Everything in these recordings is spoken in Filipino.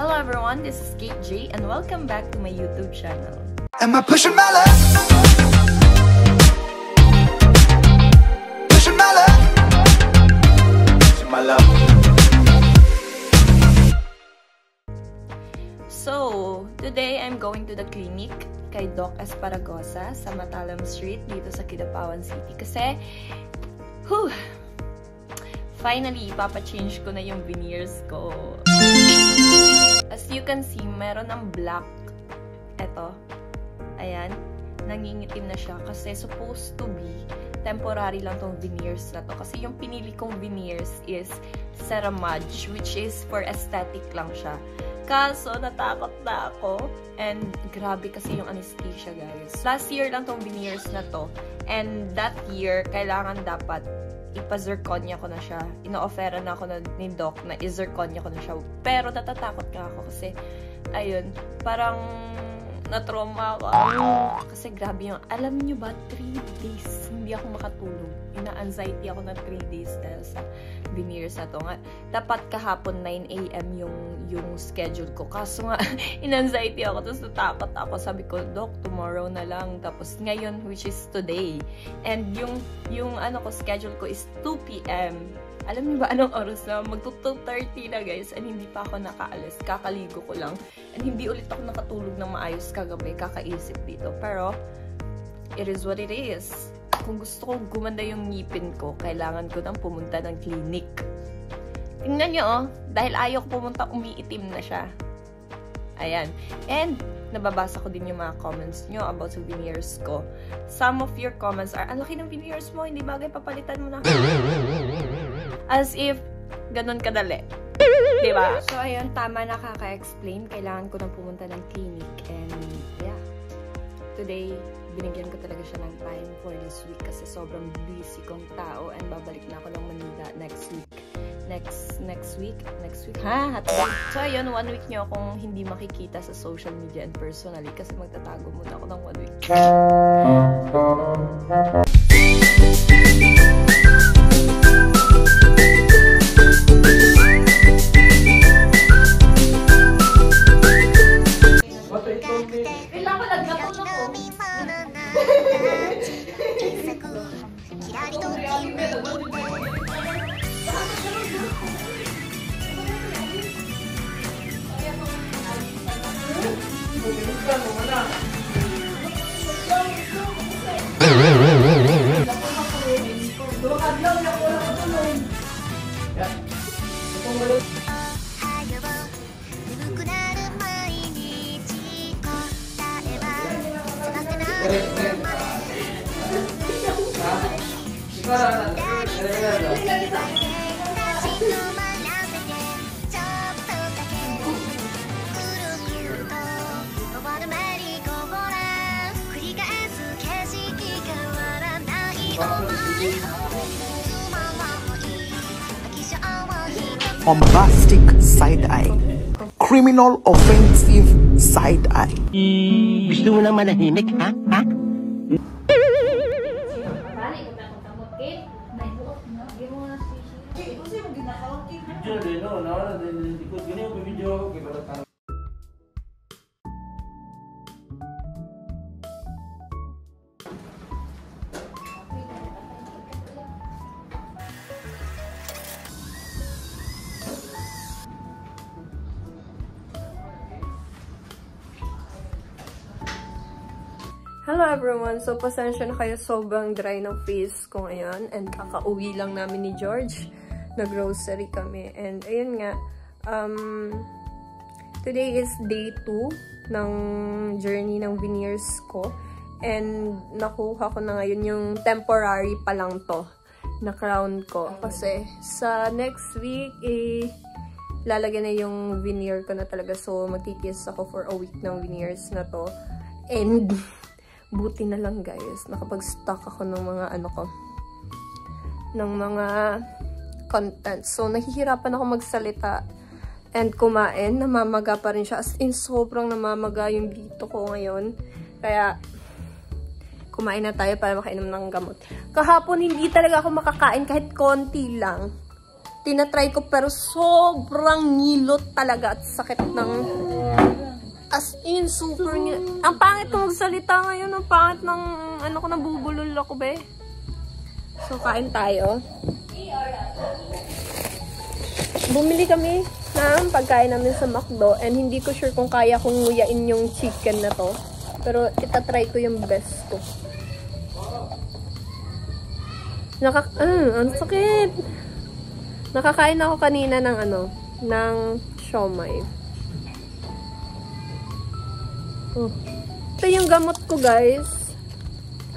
Hello everyone, this is Kate J and welcome back to my YouTube channel. Am I pushing my luck? Pushing my luck. Pushing my luck. So, today I'm going to the clinic kay Doc Esparagosa sa Matalam Street dito sa Kidapawan City kasi finally, ipapa-change ko na yung veneers ko. As you can see, meron ng black. Eto. Ayan. Nangingitim na siya kasi supposed to be temporary lang tong veneers na to. Kasi yung pinili kong veneers is Ceramage, which is for aesthetic lang siya. Kaso, natakot na ako. And, grabe kasi yung anesthesia, guys. Last year lang tong veneers na to. And, that year, kailangan dapat ipa-zirconia ko na siya. Ino-offera na ako ni Doc na i-zirconia ko na siya. Pero, natatakot ka ako kasi, ayun, parang na-trauma ako. Kasi, grabe yung, alam niyo ba, 3 days, hindi ako makatulog. Ina-anxiety ako na 3 days dahil sa veneers na to. Nga, dapat kahapon 9 AM yung schedule ko. Kaso nga, in-anxiety ako. Tapos natakot ako. Sabi ko, Doc, tomorrow na lang. Tapos ngayon, which is today. And yung ano ko, schedule ko is 2 PM. Alam niyo ba anong oras na? Mag-2:30 na, guys. And hindi pa ako nakaalis. Kakaligo ko lang. And hindi ulit ako nakatulog ng maayos kagabi. Kakaisip dito. Pero, it is what it is. Kung gusto kong gumanda yung ngipin ko, kailangan ko nang pumunta ng clinic. Tingnan nyo, oh. Dahil ayaw ko pumunta, umiitim na siya. Ayan. And, nababasa ko din yung mga comments nyo about sa veneers ko. Some of your comments are, ang laki ng veneers mo, hindi bagay papalitan mo na. As if, ganun kadali. Diba? So, ayun, tama nakaka-explain. Kailangan ko nang pumunta ng clinic. And, yeah. Today, binigyan ko talaga siya ng time for this week kasi sobrang busy kong tao and babalik na ako ng Manila next week. Next week? Ha? So, ayun, 1 week niyo akong hindi makikita sa social media and personally kasi magtatago muna ako ng 1 week. Bombastic side eye. Criminal offensive side eye. Gusto mo nang manahimik, ha? Ha? Hello everyone! So, pasensya na kayo, sobrang dry ng face ko ngayon. And kakauwi lang namin ni George. Nag-grocery kami. And ayun nga, today is day 2 ng journey ng veneers ko. And nakuha ko na ngayon yung temporary pa lang to na crown ko. Kasi sa next week, lalagyan na yung veneer ko na talaga. So, magtitiis ako for a week ng veneers na to. And buti na lang, guys, nakapag-stock ako ng mga ng mga content. So, nahihirapan ako magsalita and kumain. Namamaga pa rin siya. As in, sobrang namamaga yung dito ko ngayon. Kaya, kumain na tayo para makainom ng gamot. Kahapon, hindi talaga ako makakain kahit konti lang. tinatry ko pero sobrang ngilot talaga at sakit ng as in super ngilot. Ang pangit ko magsalita ngayon, ang pangit ng ano ko, nabubulol ako be. So kain tayo. Bumili kami ng pagkain namin sa McDo and hindi ko sure kung kaya kong nguyain yung chicken na to. Pero itatry ko yung best ko. Ang sakit. Nakakain ako kanina ng ng siomai. Ito yung gamot ko, guys.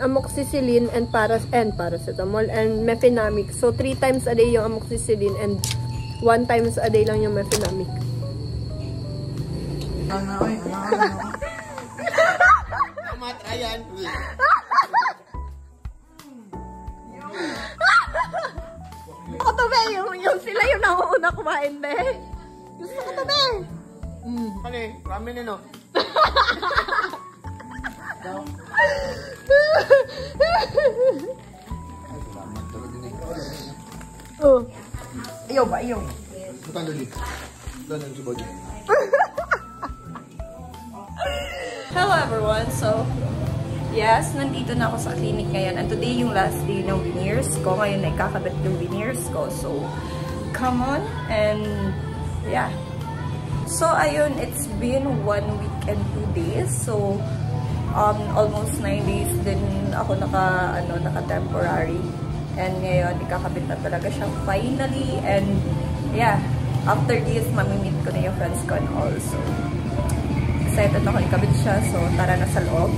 Amoxicillin and paracetamol and mefenamic. So 3 times a day yung amoxicillin and 1 times a day lang yung mefenamic. Gusto ko to, be. Yung sila yung nauuna kumain, be. Gusto ko to, be. Kani, ramen no. Oh. Ayaw ba? Ayaw. Bukan dulu. Doon si Body. Hello everyone! So, yes, nandito na ako sa clinic ngayon. And today yung last day ng veneers ko. Ngayon na ikakabit yung veneers ko. So, come on. And, yeah. So, ayun, it's been 1 week and 2 days. So, almost 9 days din ako naka-temporary. And ngayon, ikakabit na talaga siya finally. And, yeah, after this, mamimit ko na yung friends ko and all. So, excited ako ikabit siya. So, tara na sa loob.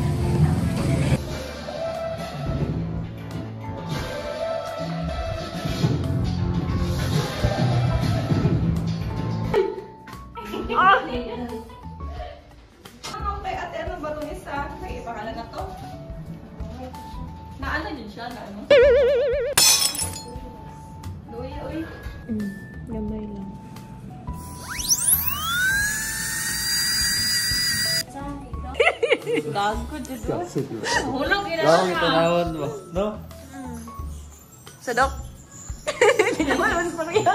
Gamay lang. Gago dito. Hulog itanawon mo, no? Sadok. Hindi naman pa rin.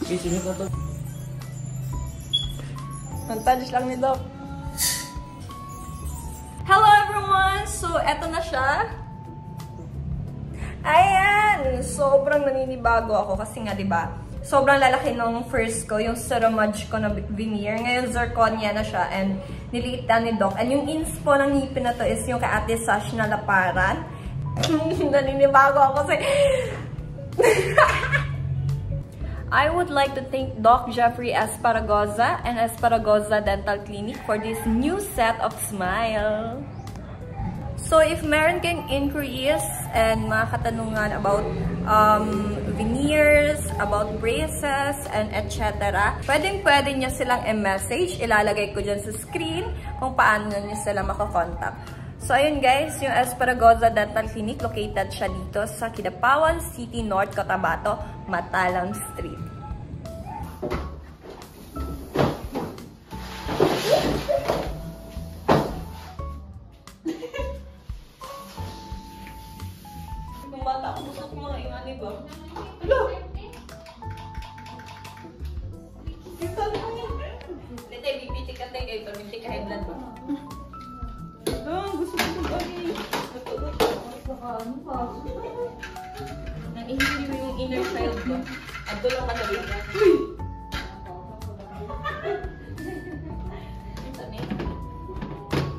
Bisin ko to. Montage lang ni Doc. Hello everyone! So, eto na siya. Ayan! Sobrang naninibago ako kasi nga, diba? Sobrang lalaki nung first ko, yung Ceramage ko na veneer. Ngayon, zirconia na siya and niliit na ni Doc. And yung inspo ng ngipin na to is yung kay Ate Sash na laparan. Naninibago ako kasi... I would like to thank Doc Jeffrey Esparagoza and Esparagoza Dental Clinic for this new set of smile. So, if meron kayong inquiries and mga katanungan about veneers, about braces, and etc., pwedeng-pwede nyo silang i-message. Ilalagay ko dyan sa screen kung paano nyo sila makakontakt. So, ayun guys, yung Esparagoza Dental Clinic, located siya dito sa Kidapawan City, North Cotabato, Matalang Street. Kung bata ako, gusto ko mga ingani ba? Hello! Dito, bibitik ka tayo kayo, bibitik ka high blood ba? Gusto ko ito ba? Nang-ihili mo yung inner child ko. At doon lang madali ka.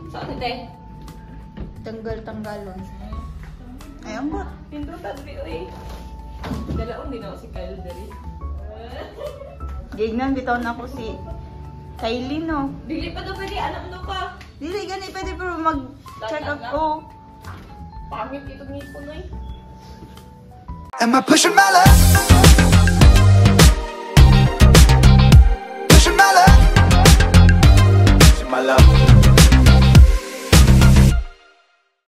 Saan ito eh? Tanggal-tanggalon. Ayan ba? Pindutan mo eh. Dalaon din ako si Kyle Berry. Gignan, bitaw na ako si Kylie, no? Dili pa daw pwede, alam mo ka. Dili, gani pwede pero mag-check up ko. Pangit itong ngipon eh. Am I pushing my luck?